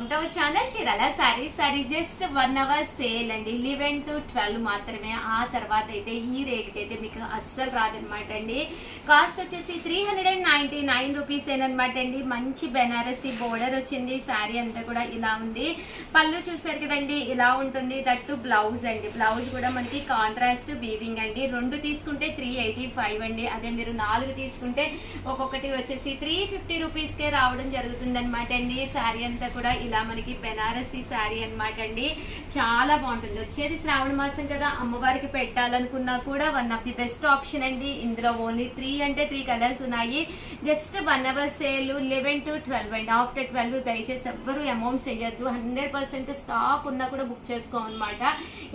Channel Chirala sarees just 1 hour sale అండి 11 to 12 మాత్రమే. ఆ తర్వాత అయితే ఈ రేట్ కి అయితే మీకు అస్సలు రాదనమాట అండి. కాస్ట్ వచ్చేసి 399 రూపీస్ ఏనమాట అండి. మంచి బెనారసీ బోర్డర్ వచ్చింది. సారీ అంతా కూడా ఇలా ఉంది. పళ్ళు చూసారు కదండి, ఇలా ఉంటుంది. దట్టు బ్లౌజ్ అండి. బ్లౌజ్ కూడా మనకి కాంట్రాస్ట్ వీవింగ్ అండి. 2 తీసుకుంటే 385 అండి. అదే మీరు 4 తీసుకుంటే ఒక్కొక్కటి వచ్చేసి 350 రూపీస్ కే రావడం జరుగుతుంది అనమాట అండి. సారీ అంతా కూడా ఇలా మనకి బెనారసీ శారీ అన్నమాట అండి. చాలా బాగుంటుంది. వచ్చేది శ్రావణ మాసం కదా, అమ్మవారికి పెట్టాలనుకున్నా కూడా one of the best option అండి. ఇందులో ఓన్లీ 3 కలర్స్ ఉన్నాయి. జస్ట్ 1 hour సేల్ 11 to 12 అండి. ఆఫ్టర్ 12 దయచేసి ఎవ్వరు అమౌంట్ చేయొద్దు. 100% స్టాక్ ఉన్నా కూడా బుక్ చేసుకోమన్నమాట.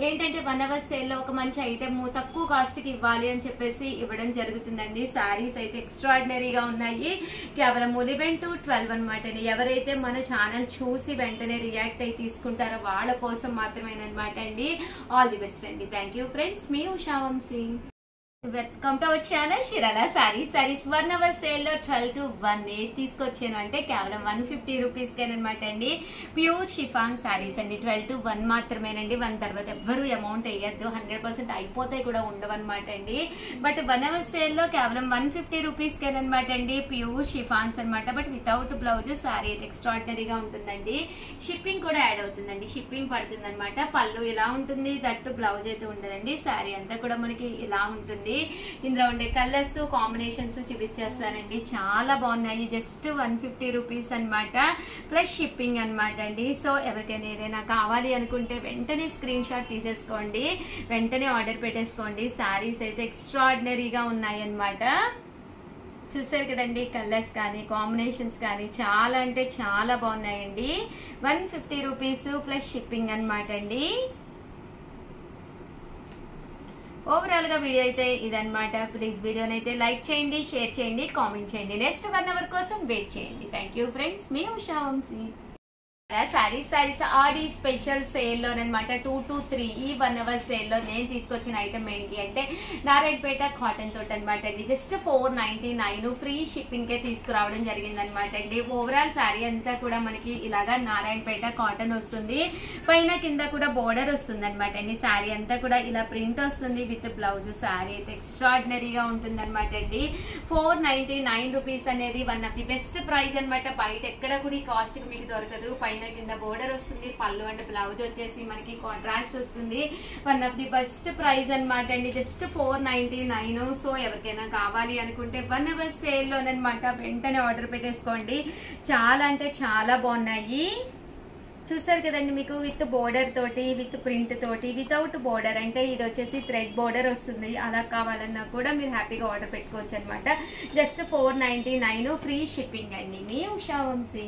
ఏంటంటే 1 hour సేల్ లో ఒక మంచి ఐటమ్ తక్కువ కాస్ట్ కి ఇవ్వాలి అని చెప్పేసి ఇవ్వడం జరుగుతుందండి. శారీస్ అయితే ఎక్స్ట్రాడినరీగా ఉన్నాయి. కేవలం 11 to 12 అనమాట అండి. ఎవరైతే మన ఛానల్ చూసి వెంటనే రియాక్ట్ అయి తీసుకుంటారో వాళ్ళ కోసం మాత్రమేనమాట అండి. ఆల్ ది బెస్ట్ అండి. Thank you friends. మీ Usha Vamshi. Welcome to our channel Chirala sarees 1 hour sale లో 12 to 1 తీసుకొచ్చాను అంటే కేవలం 150 రూపీస్ కేనమాట అండి. ప్యూర్ షిఫాన్ సారీస్ అండి. 12 to 1 మాత్రమేనండి. 1 తర్వాత ఎవ్వరు అమౌంట్ వేయద్దు. 100% అయిపోతాయి కూడా ఉండవన్నమాట అండి. బట్ 1 hour సేల్ లో కేవలం 150 రూపీస్ కేనమాట అండి. ప్యూర్ షిఫాన్స్ అనమాట. బట్ వితౌట్ బ్లౌజ్ సారీ అయితే ఎక్స్ట్రాడినరీగా ఉంటుందండి. షిప్పింగ్ కూడా యాడ్ అవుతుందండి. షిప్పింగ్ పడుతుంది అనమాట. పళ్ళు ఇలా ఉంటుంది. దట్టు బ్లౌజ్ అయితే ఉండదండి. సారీ అంతా కూడా మనకి ఇలా ఉంటుంది. ఇందులో ఉండే కలర్స్ కాంబినేషన్స్ చూపించేస్తానండి. చాలా బాగున్నాయి. జస్ట్ 150 రూపీస్ అనమాట. ప్లస్ షిప్పింగ్ అనమాట అండి. సో ఎవరికైనా ఏదైనా కావాలి అనుకుంటే వెంటనే స్క్రీన్ షాట్ తీసేసుకోండి. వెంటనే ఆర్డర్ పెట్టేసుకోండి. శారీస్ అయితే ఎక్స్ట్రాడినరీగా ఉన్నాయి అనమాట. చూసారు కదండి, కలర్స్ కానీ కాంబినేషన్స్ కానీ చాలా అంటే చాలా బాగున్నాయండి. 150 రూపీస్ ప్లస్ షిప్పింగ్ అనమాట అండి. ఓవరాల్ గా వీడియో అయితే ఇదనమాట. ప్లీజ్ వీడియోని అయితే లైక్ చేయండి, షేర్ చేయండి, కామెంట్ చేయండి. నెక్స్ట్ 1 hour కోసం వెయిట్ చేయండి. Thank you friends. మీ Usha Vamsi. Saris Aadi special sale లోనమాట 2 to 3 ఈ 1 hour సేల్ లో నేను తీసుకొచ్చిన ఐటమ్ ఏంటి అంటే నారాయణపేట కాటన్ తోటి అనమాట అండి. జస్ట్ 499 ఫ్రీ షిప్పింగ్ కే తీసుకురావడం జరిగింది అనమాట అండి. ఓవరాల్ శారీ అంతా కూడా మనకి ఇలాగా నారాయణపేట కాటన్ వస్తుంది. పైన కింద కూడా బోర్డర్ వస్తుంది అనమాట అండి. శారీ అంతా కూడా ఇలా ప్రింట్ వస్తుంది విత్ బ్లౌజ్. శారీ అయితే ఎక్స్ట్రాడినరీగా ఉంటుంది అనమాట అండి. 499 రూపీస్ అనేది one of the best price అనమాట. బయట ఎక్కడ కూడా ఈ కాస్ట్ కి మీకు దొరకదు. పైన కింద బోర్డర్ వస్తుంది. పళ్ళు అంటే బ్లౌజ్ వచ్చేసి మనకి కాంట్రాస్ట్ వస్తుంది. One of the best price అనమాట అండి. జస్ట్ 499. సో ఎవరికైనా కావాలి అనుకుంటే 1 hour సేల్ లోనమాట వెంటనే ఆర్డర్ పెట్టేసుకోండి. చాలా అంటే చాలా బాగున్నాయి. చూసారు కదండి, మీకు విత్ బోర్డర్ తోటి, విత్ ప్రింట్ తోటి, వితౌట్ బోర్డర్ అంటే ఇది వచ్చేసి థ్రెడ్ బోర్డర్ వస్తుంది. అలా కావాలన్నా కూడా మీరు హ్యాపీగా ఆర్డర్ పెట్టుకోవచ్చు అనమాట. జస్ట్ 499 ఫ్రీ షిప్పింగ్ అండి. మీ ఉషా వంశీ.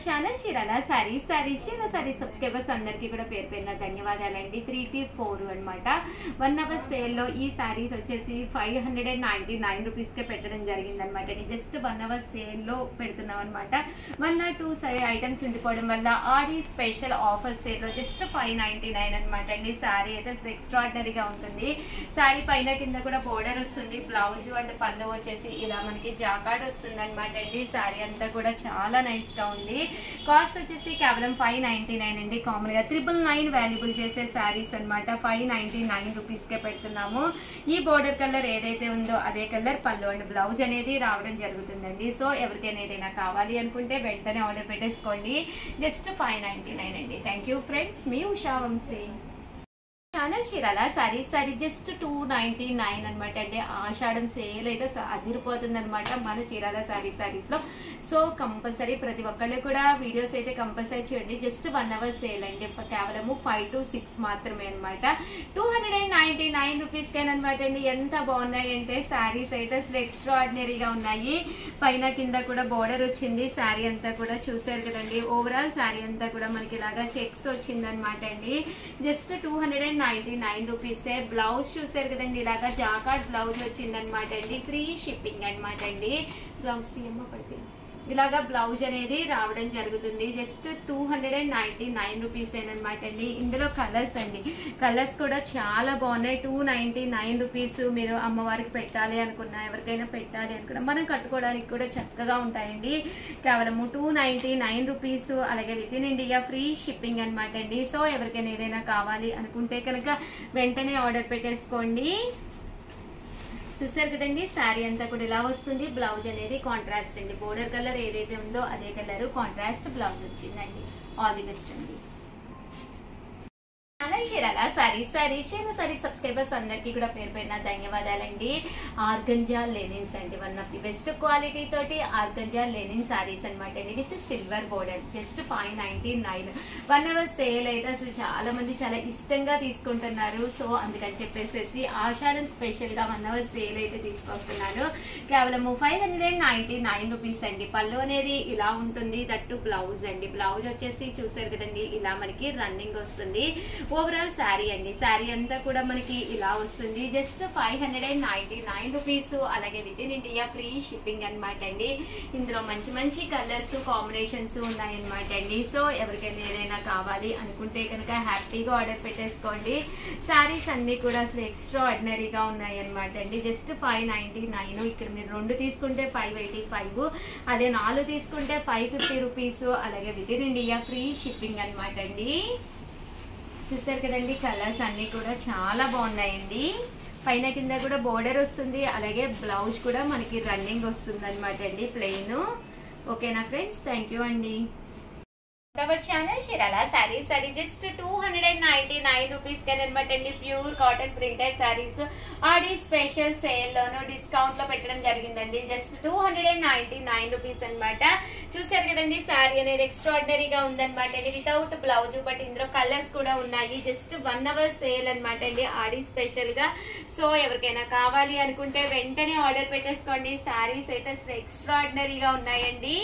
ఛానల్ చీరాల సారీస్ చీరాల సారీస్ సబ్స్క్రైబర్స్ అందరికీ కూడా పేరు పేరున ధన్యవాదాలండి. 3 to 4 అనమాట. 1 hour సేల్ లో ఈ సారీస్ వచ్చేసి 599 రూపీస్ కే పెట్టడం జరిగింది అనమాట. జస్ట్ 1 hour సేల్ లో పెడుతున్నాం అనమాట. 1 or 2 ఐటమ్స్ ఉండిపోవడం వల్ల ఆడి స్పెషల్ ఆఫర్ సేల్ లో జస్ట్ 599 అనమాట అండి. సారీ అయితే ఎక్స్ట్రాడినరీగా ఉంటుంది. సారీ పైన కింద కూడా బోర్డర్ వస్తుంది. బ్లౌజ్ అండ్ పళ్ళు వచ్చేసి ఇలా మనకి జాకార్డ్ వస్తుంది అనమాట అండి. సారీ అంతా కూడా చాలా నైస్ గా ఉంది. కాస్ట్ వచ్చేసి కేవలం 599 అండి. కామన్ గా 999 వాల్యుబుల్ చేసే శారీస్ అనమాట. 599 రూపీస్ కే పెడుతున్నాము. ఈ బోర్డర్ కలర్ ఏదైతే ఉందో అదే కలర్ పళ్ళు అండ్ బ్లౌజ్ అనేది రావడం జరుగుతుందండి. సో ఎవరికైనా ఏదైనా కావాలి అనుకుంటే వెంటనే ఆర్డర్ పెట్టేసుకోండి. జస్ట్ 599 అండి. Thank you friends. మీ ఉషా వంశీ. ఛానల్ చీరాల సారీస్ జస్ట్ 299 అనమాట అండి. ఆషాఢం సేల్ అయితే అదిరిపోతుంది అనమాట మన చీరాల సారీస్ లో. సో కంపల్సరీ ప్రతి ఒక్కళ్ళు కూడా వీడియోస్ అయితే కంపల్సరీ చూడండి. జస్ట్ 1 hour సేల్ అండి. కేవలము 5 to 6 మాత్రమే అనమాట. 299 రూపీస్ కేనమాట అండి. ఎంత బాగున్నాయి అంటే శారీస్ అయితే అసలు ఎక్స్ట్రాడినరీగా ఉన్నాయి. పైన కింద కూడా బోర్డర్ వచ్చింది. శారీ అంతా కూడా చూసారు కదండి. ఓవరాల్ శారీ అంతా కూడా మనకి ఇలాగా చెక్స్ వచ్చింది అనమాట అండి. జస్ట్ 299 రూపీసే. బ్లౌజ్ చూసారు కదండి, ఇలాగా జాకార్డ్ బ్లౌజ్ వచ్చింది అనమాట అండి. ఫ్రీ షిప్పింగ్ అనమాట అండి. బ్లౌజ్ పడిపోయింది. ఇలాగా బ్లౌజ్ అనేది రావడం జరుగుతుంది. జస్ట్ 299 రూపీస్ అనమాట అండి. ఇందులో కలర్స్ అండి, కలర్స్ కూడా చాలా బాగున్నాయి. 299 రూపీస్. మీరు అమ్మవారికి పెట్టాలి అనుకున్నా, ఎవరికైనా పెట్టాలి అనుకున్నా, మనం కట్టుకోవడానికి కూడా చక్కగా ఉంటాయండి. కేవలము 299 రూపీస్. అలాగే within India free shipping అనమాట అండి. సో ఎవరికైనా ఏదైనా కావాలి అనుకుంటే కనుక వెంటనే ఆర్డర్ పెట్టేసుకోండి. చూసారు కదండి, శారీ అంతా కూడా ఇలా వస్తుంది. బ్లౌజ్ అనేది కాంట్రాస్ట్ అండి, బోర్డర్ కలర్ ఏదైతే ఉందో అదే కలర్ కాంట్రాస్ట్ బ్లౌజ్ వచ్చిందండి. ఆల్ ది బెస్ట్ అండి. చీరాల సారీస్ సబ్స్క్రైబర్స్ అందరికీ కూడా పేరు పేరున ధన్యవాదాలండి. ఆర్గంజా లెనిన్స్ అండి, one of the best quality తోటి ఆర్గంజా లెనిన్ సారీస్ అనమాట అండి, with silver border. Just 599. 1 hour sale అయితే అసలు చాలా మంది చాలా ఇష్టంగా తీసుకుంటున్నారు. సో అందుకని చెప్పేసి ఆషాఢం స్పెషల్ గా 1 hour సేల్ అయితే తీసుకొస్తున్నాను. కేవలము 599 రూపీస్ అండి. పళ్ళు అనేది ఇలా ఉంటుంది, దట్టు బ్లౌజ్ అండి. బ్లౌజ్ వచ్చేసి చూసారు కదండి, ఇలా మనకి రన్నింగ్ వస్తుంది. ఓవరాల్ శారీ అండి, శారీ అంతా కూడా మనకి ఇలా వస్తుంది. Just 599 rupees. అలాగే within India free shipping అనమాట అండి. ఇందులో మంచి మంచి కలర్స్ కాంబినేషన్స్ ఉన్నాయన్నమాట అండి. సో ఎవరికైనా ఏదైనా కావాలి అనుకుంటే కనుక హ్యాపీగా ఆర్డర్ పెట్టేసుకోండి. శారీస్ అన్ని కూడా అసలు ఎక్స్ట్రా ఆర్డినరీగా ఉన్నాయి అనమాట అండి. జస్ట్ 599. ఇక్కడ మీరు 2 తీసుకుంటే 585, అదే 4 తీసుకుంటే 550 రూపీస్. అలాగే within India free shipping అనమాట అండి. చూసారు కదండి, కలర్స్ అన్ని కూడా చాలా బాగున్నాయండి. పైన కింద కూడా బోర్డర్ వస్తుంది. అలాగే బ్లౌజ్ కూడా మనకి రన్నింగ్ వస్తుంది అనమాట అండి, ప్లెయిన్. ఓకేనా ఫ్రెండ్స్, థ్యాంక్ యూ అండి. Channel Chirala sarees just 299 rupees అనమాట అండి. Pure cotton printed saris Aadi special sale లోను డిస్కౌంట్ లో పెట్టడం జరిగిందండి. జస్ట్ 299 రూపీస్ అనమాట. చూసారు కదండి, శారీ అనేది ఎక్స్ట్రాడినరీగా ఉందన్నమాట అండి, వితౌట్ బ్లౌజ్. బట్ ఇందులో కలర్స్ కూడా ఉన్నాయి. జస్ట్ 1 hour సేల్ అనమాట అండి, ఆడి స్పెషల్ గా. సో ఎవరికైనా కావాలి అనుకుంటే వెంటనే ఆర్డర్ పెట్టేసుకోండి. శారీస్ అయితే ఎక్స్ట్రాడినరీగా ఉన్నాయండి.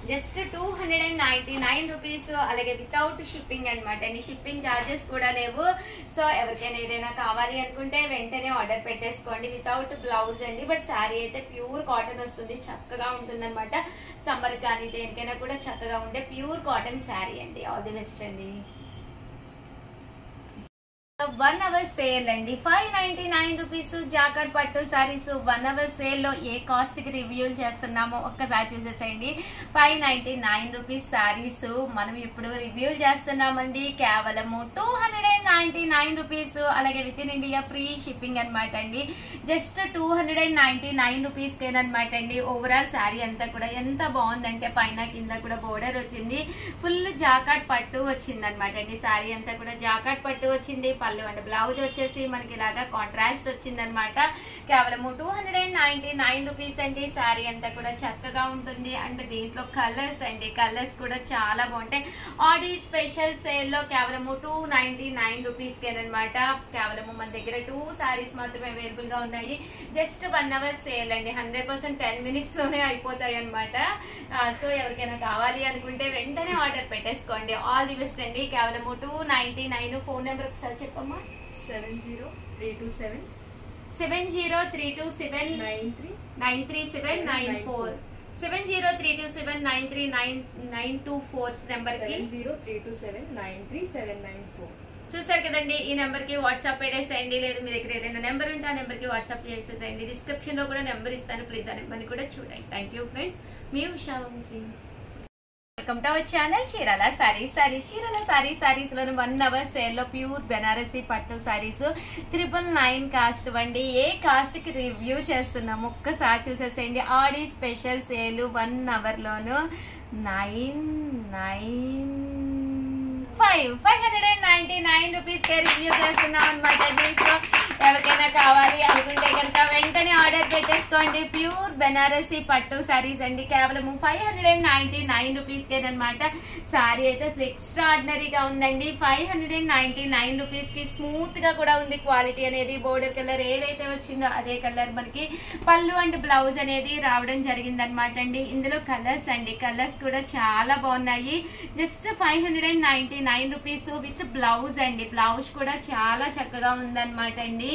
Just 299 rupees. అలాగే వితౌట్ షిప్పింగ్ అనమాట అండి, షిప్పింగ్ ఛార్జెస్ కూడా లేవు. సో ఎవరికైనా ఏదైనా కావాలి అనుకుంటే వెంటనే ఆర్డర్ పెట్టేసుకోండి. వితౌట్ బ్లౌజ్ అండి, బట్ శారీ అయితే ప్యూర్ కాటన్ వస్తుంది, చక్కగా ఉంటుంది అనమాట. సమ్మర్ కానీ దేనికైనా కూడా చక్కగా ఉండే ప్యూర్ కాటన్ శారీ అండి. ఆల్ ది బెస్ట్ అండి. 1 hour సేల్ అండి, 599 రూపీస్. జాకార్డ్ పట్టు సారీస్ 1 hour సేల్ లో ఏ కాస్ట్ కి రివ్యూ చేస్తున్నామో ఒక్కసారి చూసేసేయండి. 599 రూపీస్ సారీస్ మనం ఇప్పుడు రివ్యూ చేస్తున్నామండి. కేవలము 299 రూపీస్. అలాగే within India free shipping అనమాట అండి. జస్ట్ 299 రూపీస్ కేనమాట అండి. ఓవరాల్ శారీ అంతా కూడా ఎంత బాగుందంటే పైన కింద కూడా బోర్డర్ వచ్చింది, ఫుల్ జాకార్డ్ పట్టు వచ్చింది అనమాట అండి. శారీ అంతా కూడా జాకార్డ్ పట్టు వచ్చింది. పళ్ళు అండ్ బ్లౌజ్ వచ్చేసి మనకి ఇలాగా కాంట్రాస్ట్ వచ్చింది అనమాట. కేవలము 299 రూపీస్ అండి. శారీ అంతా కూడా చక్కగా ఉంటుంది. అండ్ దీంట్లో కలర్స్ అండి, కలర్స్ కూడా చాలా బాగుంటాయి. ఆడి స్పెషల్ సేల్ లో కేవలము 299 రూపీస్ కేనమాట. కేవలము మన దగ్గర 2 సారీస్ మాత్రమే అవైలబుల్ గా ఉన్నాయి. జస్ట్ 1 hour సేల్ అండి, 100% 10 minutes లోనే అయిపోతాయి అనమాట. సో ఎవరికైనా కావాలి అనుకుంటే వెంటనే ఆర్డర్ పెట్టేసుకోండి. ఆల్ ది బెస్ట్ అండి. కేవలము 299. ఫోన్ నెంబర్ ఒకసారి చెప్పమ్మా. 70327 93794 70327939924 నెంబర్ కి 70327939794. చూసారు కదండి, ఈ నెంబర్ కి వాట్సాప్ పెట్టేసేయండి. లేదు మీ దగ్గర ఏదైనా నెంబర్ ఉంటే ఆ నెంబర్ కి వాట్సాప్ చేసేసేయండి. డిస్క్రిప్షన్ లో కూడా నెంబర్ ఇస్తాను, ప్లీజ్ ఆ నెంబర్ ని కూడా చూడండి. థ్యాంక్ యూ ఫ్రెండ్స్, మీ Usha Vamshi. Welcome to our channel Chirala sarees. Chirala sarees లో 1 hour సేల్ లో ప్యూర్ బెనారసీ పట్టు సారీస్ 999 కాస్ట్ అండి. ఏ కాస్ట్ కి రివ్యూ చేస్తున్నాము ఒక్కసారి చూసేసేయండి. ఆడి స్పెషల్ సేల్ 1 hour లోను 599 రూపీస్ కే రివ్యూ చేస్తున్నాం అనమాట. సో ఎవరికైనా కావాలి అనుకుంటే కనుక వెంటనే ఆర్డర్ పెట్టేసుకోండి. ప్యూర్ బెనారసీ పట్టు సారీస్ అండి. కేవలం 599 రూపీస్ కేనమాట. సారీ అయితే అసలు ఎక్స్ట్రా ఆర్డినరీగా ఉందండి. 599 రూపీస్ కి స్మూత్ గా కూడా ఉంది. క్వాలిటీ అనేది బోర్డర్ కలర్ ఏదైతే వచ్చిందో అదే కలర్ మనకి పళ్ళు అండ్ బ్లౌజ్ అనేది రావడం జరిగింది అనమాట అండి. ఇందులో కలర్స్ అండి, కలర్స్ కూడా చాలా బాగున్నాయి. జస్ట్ 599 రూపీస్ విత్ బ్లౌజ్ అండి. బ్లౌజ్ కూడా చాలా చక్కగా ఉందన్నమాట అండి.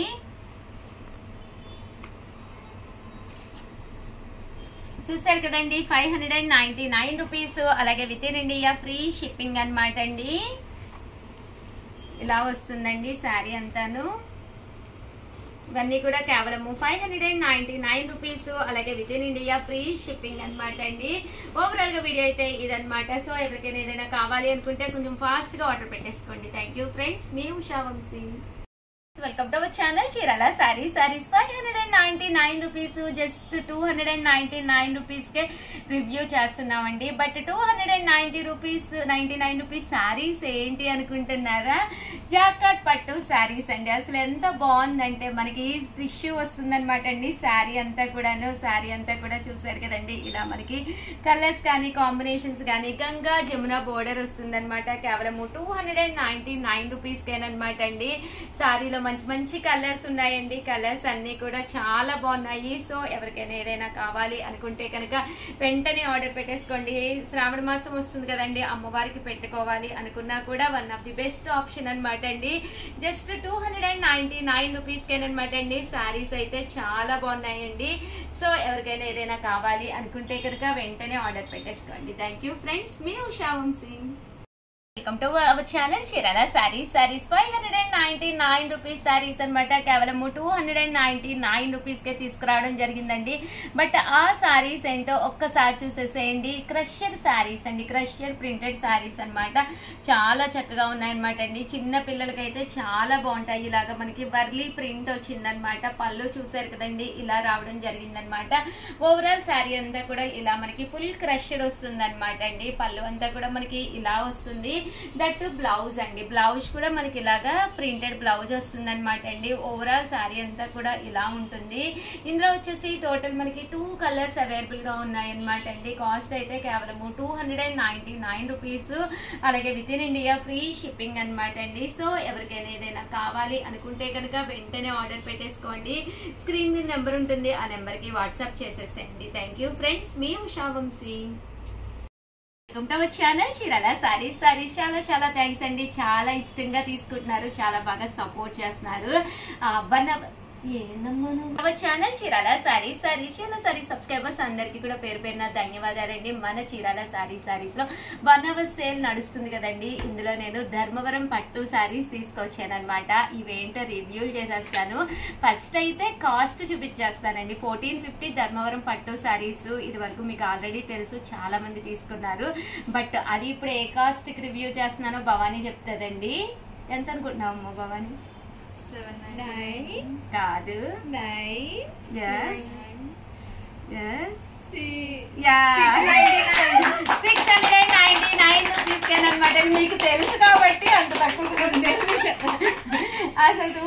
చూసారు కదండి 599 రూపీస్. అలాగే within India free shipping అనమాట అండి. ఇలా వస్తుందండి శారీ అంతాను. ఇవన్నీ కూడా కేవలం 599 రూపీస్. అలాగే within India free shipping అనమాట అండి. ఓవరాల్ గా వీడియో అయితే ఇదనమాట. సో ఎవరికైనా ఏదైనా కావాలి అనుకుంటే కొంచెం ఫాస్ట్ గా ఆర్డర్ పెట్టేసుకోండి. థ్యాంక్ యూ ఫ్రెండ్స్, మీ Usha Vamshi. Welcome to our channel Chirala sarees. 599 rupees, just 299 rupees కే రివ్యూ చేస్తున్నామండి. బట్ 299 రూపీస్ శారీస్ ఏంటి అనుకుంటున్నారా? జాకాట్ పట్టు శారీస్ అండి. అసలు ఎంత బాగుందంటే మనకి టిష్యూ వస్తుంది అనమాట అండి. శారీ అంతా కూడా చూసారు కదండి. ఇలా మనకి కలర్స్ కానీ కాంబినేషన్స్ కానీ గంగా జమున బోర్డర్ వస్తుంది అనమాట. కేవలం 299 రూపీస్ కేనమాట అండి. శారీలో మంచి మంచి కలర్స్ ఉన్నాయండి. కలర్స్ అన్ని కూడా చాలా బాగున్నాయి. సో ఎవరికైనా ఏదైనా కావాలి అనుకుంటే కనుక వెంటనే ఆర్డర్ పెట్టేసుకోండి. శ్రావణ మాసం వస్తుంది కదండి, అమ్మవారికి పెట్టుకోవాలి అనుకున్నా కూడా one of the best option అనమాట అండి. జస్ట్ 299 రూపీస్ కేనమాట అండి. శారీస్ అయితే చాలా బాగున్నాయండి. సో ఎవరికైనా ఏదైనా కావాలి అనుకుంటే కనుక వెంటనే ఆర్డర్ పెట్టేసుకోండి. థ్యాంక్ యూ ఫ్రెండ్స్, మీ Usha Vamshi. Welcome to our channel Chirala sarees. 599 rupees sarees అనమాట. కేవలం 299 రూపీస్ కే తీసుకురావడం జరిగిందండి. బట్ ఆ సారీస్ ఏంటో ఒక్కసారి చూసేసేయండి. క్రషర్ సారీస్ అండి, క్రషర్ ప్రింటెడ్ సారీస్ అనమాట. చాలా చక్కగా ఉన్నాయన్నమాట అండి. చిన్న పిల్లలకైతే చాలా బాగుంటాయి. ఇలాగా మనకి వర్లీ ప్రింట్ వచ్చిందనమాట. పళ్ళు చూసారు కదండి, ఇలా రావడం జరిగిందనమాట. ఓవరాల్ శారీ అంతా కూడా ఇలా మనకి ఫుల్ క్రషర్ వస్తుంది అనమాట అండి. పళ్ళు అంతా కూడా మనకి ఇలా వస్తుంది. దట్ బ్లౌజ్ అండి, బ్లౌజ్ కూడా మనకి ఇలాగా ప్రింటెడ్ బ్లౌజ్ వస్తుంది అనమాట అండి. ఓవరాల్ శారీ అంతా కూడా ఇలా ఉంటుంది. ఇందులో వచ్చేసి టోటల్ మనకి 2 కలర్స్ అవైలబుల్ గా ఉన్నాయి అనమాట అండి. కాస్ట్ అయితే కేవలం 299 రూపీస్. అలాగే within India free shipping అనమాట అండి. సో ఎవరికైనా ఏదైనా కావాలి అనుకుంటే కనుక వెంటనే ఆర్డర్ పెట్టేసుకోండి. స్క్రీన్ మీద నెంబర్ ఉంటుంది, ఆ నెంబర్ కి వాట్సాప్ చేసేసేయండి. థ్యాంక్ యూ ఫ్రెండ్స్, మీ Usha Vamshi. Welcome to our channel Chirala sarees. చాలా థ్యాంక్స్ అండి. చాలా ఇష్టంగా తీసుకుంటున్నారు, చాలా బాగా సపోర్ట్ చేస్తున్నారు. Hour channel Chirala sarees. Chirala sorry subscribers అందరికి కూడా పేరు పేరున ధన్యవాదాలండి. మన చీరాల సారీస్ లో 1 hour సేల్ నడుస్తుంది కదండి. ఇందులో నేను ధర్మవరం పట్టు సారీస్ తీసుకొచ్చాను అనమాట. ఇవేంటో రివ్యూలు చేసేస్తాను. ఫస్ట్ అయితే కాస్ట్ చూపించేస్తానండి. 1450 ధర్మవరం పట్టు సారీస్. ఇది వరకు మీకు ఆల్రెడీ తెలుసు, చాలా మంది తీసుకున్నారు. బట్ అది ఇప్పుడు ఏ కాస్ట్ కి రివ్యూ చేస్తున్నానో భవానీ చెప్తుందండి. ఎంత అనుకుంటున్నావు భవానీ? 799 కాదు, 9 yes 699 రూపీస్ అనమాట. మీకు తెలుసు కాబట్టి అంత తక్కువ. అసలు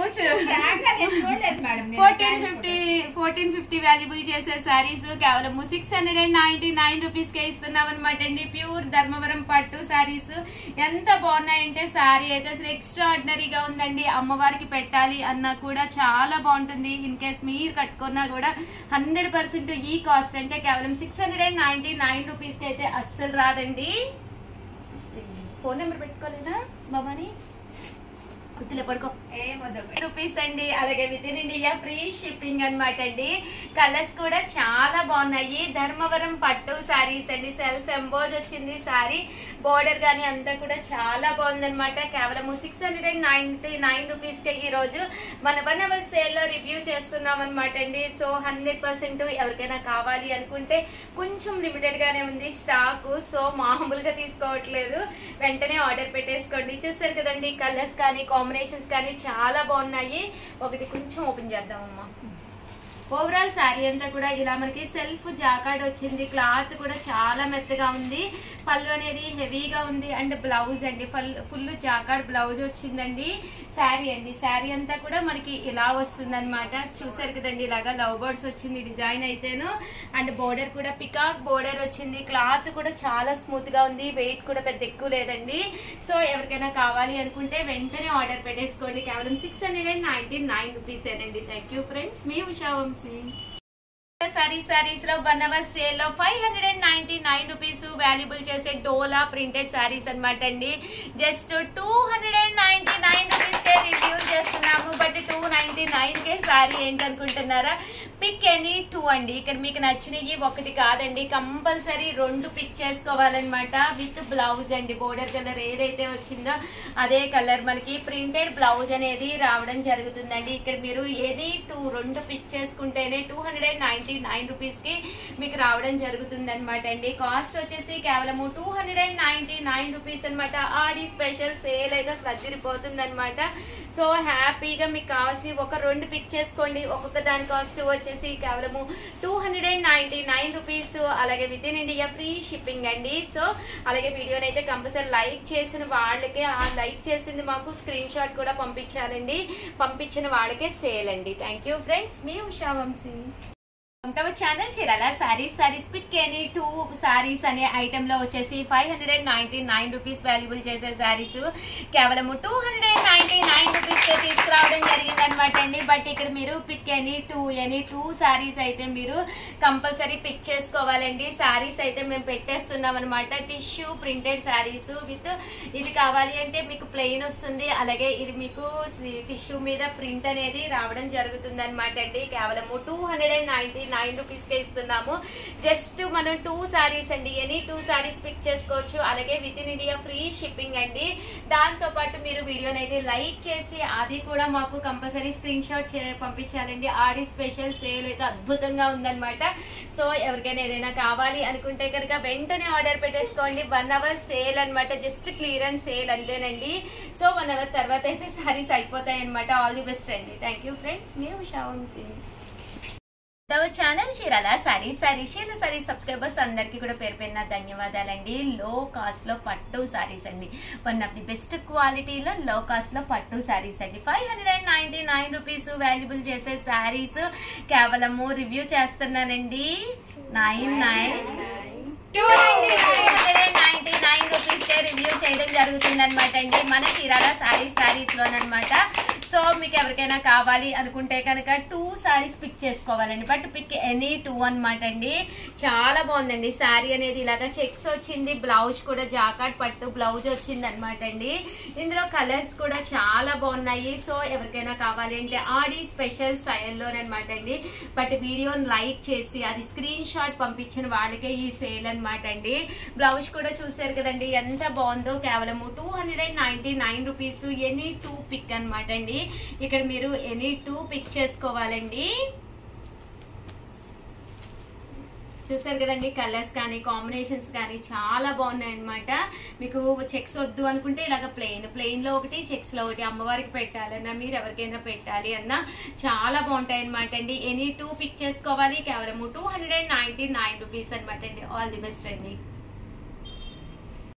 1450 వాల్యుబుల్ చేసే సారీస్ కేవలం 699 రూపీస్ కే ఇస్తున్నాం అనమాట అండి. ప్యూర్ ధర్మవరం పట్టు సారీస్ ఎంత బాగున్నాయంటే సారీ అయితే అసలు ఎక్స్ట్రా ఆర్డినరీగా ఉందండి. అమ్మవారికి పెట్టాలి అన్నా కూడా చాలా బాగుంటుంది. ఇన్ కేస్ మీరు కట్టుకున్నా కూడా 100% ఈ కాస్ట్ అంటే కేవలం 699 రూపీస్ కి అయితే అస్సలు రాదండి. ఫోన్ నెంబర్ పెట్టుకోలేదా బాబాని? వద్దులే, పడుకో. రూపీస్ అండి. అలాగే within India free shipping అనమాట అండి. కలర్స్ కూడా చాలా బాగున్నాయి. ధర్మవరం పట్టు సారీస్ అండి. సెల్ఫ్ ఎంబోజ్ వచ్చింది సారీ. బోర్డర్ కానీ అంతా కూడా చాలా బాగుంది అనమాట. కేవలం 699 రూపీస్ కి ఈ రోజు మన 1 hour సేల్ లో రివ్యూ చేస్తున్నాం అనమాట అండి. సో 100% ఎవరికైనా కావాలి అనుకుంటే కొంచెం లిమిటెడ్ గానే ఉంది స్టాక్. సో మామూలుగా తీసుకోవట్లేదు, వెంటనే ఆర్డర్ పెట్టేసుకోండి. చూసారు కదండి, కలర్స్ కానీ కాంబినేషన్స్ కానీ చాలా బాగున్నాయి. ఒకటి కొంచెం ఓపెన్ చేద్దామమ్మా. ఓవరాల్ శారీ అంతా కూడా ఇలా మనకి సెల్ఫ్ జాకార్డ్ వచ్చింది. క్లాత్ కూడా చాలా మెత్తగా ఉంది. పళ్ళు అనేది హెవీగా ఉంది. అండ్ బ్లౌజ్ అండి ఫుల్ జాకార్డ్ బ్లౌజ్ వచ్చిందండి. శారీ అండి, శారీ అంతా కూడా మనకి ఇలా వస్తుంది అనమాట. చూసారు కదండి, ఇలాగా లవ్ బర్డ్స్ వచ్చింది డిజైన్ అయితేను. అండ్ బోర్డర్ కూడా పికాక్ బోర్డర్ వచ్చింది. క్లాత్ కూడా చాలా స్మూత్ గా ఉంది. వెయిట్ కూడా పెద్ద ఎక్కువ లేదండి. సో ఎవరికైనా కావాలి అనుకుంటే వెంటనే ఆర్డర్ పెట్టేసుకోండి. కేవలం 699 రూపీస్ ఏనండి. థ్యాంక్ యూ ఫ్రెండ్స్, మీ ఉషా వంశీ. సారీస్ లో 1 hour సేల్ లో 599 రూపీస్. వాల్యుబుల్ చేసే డోలా ప్రింటెడ్ శారీస్ అనమాట అండి. జస్ట్ 299 రూపీస్కే రివ్యూ చేస్తున్నాము. బట్ 299కే శారీ ఏంటనుకుంటున్నారా? పిక్ ఎనీ 2 అండి. ఇక్కడ మీకు నచ్చినవి ఒకటి కాదండి, కంపల్సరీ 2 పిక్ చేసుకోవాలన్నమాట. విత్ బ్లౌజ్ అండి, బోర్డర్ కలర్ ఏదైతే వచ్చిందో అదే కలర్ మనకి ప్రింటెడ్ బ్లౌజ్ అనేది రావడం జరుగుతుందండి. ఇక్కడ మీరు ఏది 2 పిక్ చేసుకుంటేనే 299 రూపీస్కి మీకు రావడం జరుగుతుంది అనమాట అండి. కాస్ట్ వచ్చేసి కేవలం 299 రూపీస్ అనమాట. ఆడి స్పెషల్ సేల్ అయితే సర్దిరిపోతుంది అనమాట. సో హ్యాపీగా మీకు కావాల్సి ఒక 2 పిక్ చేసుకోండి. ఒక్కొక్క దాని కాస్ట్ వచ్చేసి కేవలము 299 రూపీస్. అలాగే within India free shipping అండి. సో అలాగే వీడియోని అయితే కంపల్సరీ లైక్ చేసిన వాళ్ళకే, ఆ లైక్ చేసింది మాకు స్క్రీన్ షాట్ కూడా పంపించాలండి. పంపించిన వాళ్ళకే సేల్ అండి. థ్యాంక్ యూ ఫ్రెండ్స్, మీ Usha Vamshi. Channel Chirala sarees pick any 2 sarees అనే ఐటమ్ లో వచ్చేసి 599 రూపీస్ వాల్యుబుల్ చేసే సారీస్ కేవలం 299 రూపీస్ కే తీసుకురావడం జరిగింది అనమాట అండి. బట్ ఇక్కడ మీరు పిక్ ఎనీ 2 సారీస్ అయితే మీరు కంపల్సరీ పిక్ చేసుకోవాలండి. సారీస్ అయితే మేము పెట్టేస్తున్నాం అనమాట. టిష్యూ ప్రింటెడ్ సారీస్ విత్ ఇది కావాలి అంటే మీకు ప్లెయిన్ వస్తుంది. అలాగే ఇది మీకు టిష్యూ మీద ప్రింట్ అనేది రావడం జరుగుతుంది అనమాట అండి. కేవలం 299 రూపీస్కే ఇస్తున్నాము. జస్ట్ మనం 2 సారీస్ అండి, ఎనీ 2 సారీస్ పిక్ చేసుకోవచ్చు. అలాగే within India free shipping అండి. దాంతో పాటు మీరు వీడియోని అయితే లైక్ చేసి అది కూడా మాకు కంపల్సరీ స్క్రీన్ షాట్ పంపించాలండి. ఆడి స్పెషల్ సేల్ అయితే అద్భుతంగా ఉందన్నమాట. సో ఎవరికైనా ఏదైనా కావాలి అనుకుంటే కనుక వెంటనే ఆర్డర్ పెట్టేసుకోండి. 1 అవర్ సేల్ అనమాట, జస్ట్ క్లియరెన్స్ సేల్ అంతేనండి. సో 1 అవర్ తర్వాత అయితే సారీస్ అయిపోతాయి అనమాట. ఆల్ ది బెస్ట్ అండి. థ్యాంక్ యూ ఫ్రెండ్స్, మీ ఉషా వంశీ. ఛానల్ చీరాల సారీస్ సబ్స్క్రైబర్స్ అందరికీ కూడా పేరు పేరున ధన్యవాదాలండి. లో కాస్ట్ లో పట్టు సారీస్ అండి, వన్ ఆఫ్ ది బెస్ట్ క్వాలిటీలో లో కాస్ట్ లో పట్టు సారీస్ అండి. 599 రూపీస్ వాల్యుబుల్ చేసే సారీస్ కేవలము రివ్యూ చేస్తున్నానండి. 299 రూపీస్ రివ్యూ చేయడం జరుగుతుంది అనమాట అండి మన చీరాల సారీస్ లోనమాట. సో మీకు ఎవరికైనా కావాలి అనుకుంటే కనుక 2 సారీస్ పిక్ చేసుకోవాలండి. బట్ పిక్ ఎనీ 2 అనమాట అండి. చాలా బాగుందండి శారీ అనేది. ఇలాగా చెక్స్ వచ్చింది, బ్లౌజ్ కూడా జాకాట్ పట్టు బ్లౌజ్ వచ్చింది అనమాట అండి. ఇందులో కలర్స్ కూడా చాలా బాగున్నాయి. సో ఎవరికైనా కావాలి అంటే ఆడి స్పెషల్ సైల్లోనమాట అండి. బట్ వీడియోని లైక్ చేసి అది స్క్రీన్ షాట్ పంపించిన వాళ్ళకే ఈ సేల్ అనమాట అండి. బ్లౌజ్ కూడా చూసారు కదండి ఎంత బాగుందో. కేవలం 299 రూపీస్ ఎనీ 2 పిక్ అనమాట అండి. ఇక్కడ మీరు ఎనీ 2 పిక్ చేసుకోవాలండి. చూసారు కదండి కలర్స్ కానీ కాంబినేషన్స్ కానీ చాలా బాగున్నాయి అనమాట. మీకు చెక్స్ వద్దు అనుకుంటే ఇలాగ ప్లెయిన్ లో ఒకటి, చెక్స్ లో ఒకటి, అమ్మవారికి పెట్టాలన్నా మీరు ఎవరికైనా పెట్టాలి అన్నా చాలా బాగుంటాయి అనమాట అండి. ఎనీ 2 పిక్ చేసుకోవాలి. కేవలం 299 రూపీస్ అనమాట అండి. ఆల్ ది బెస్ట్ అండి.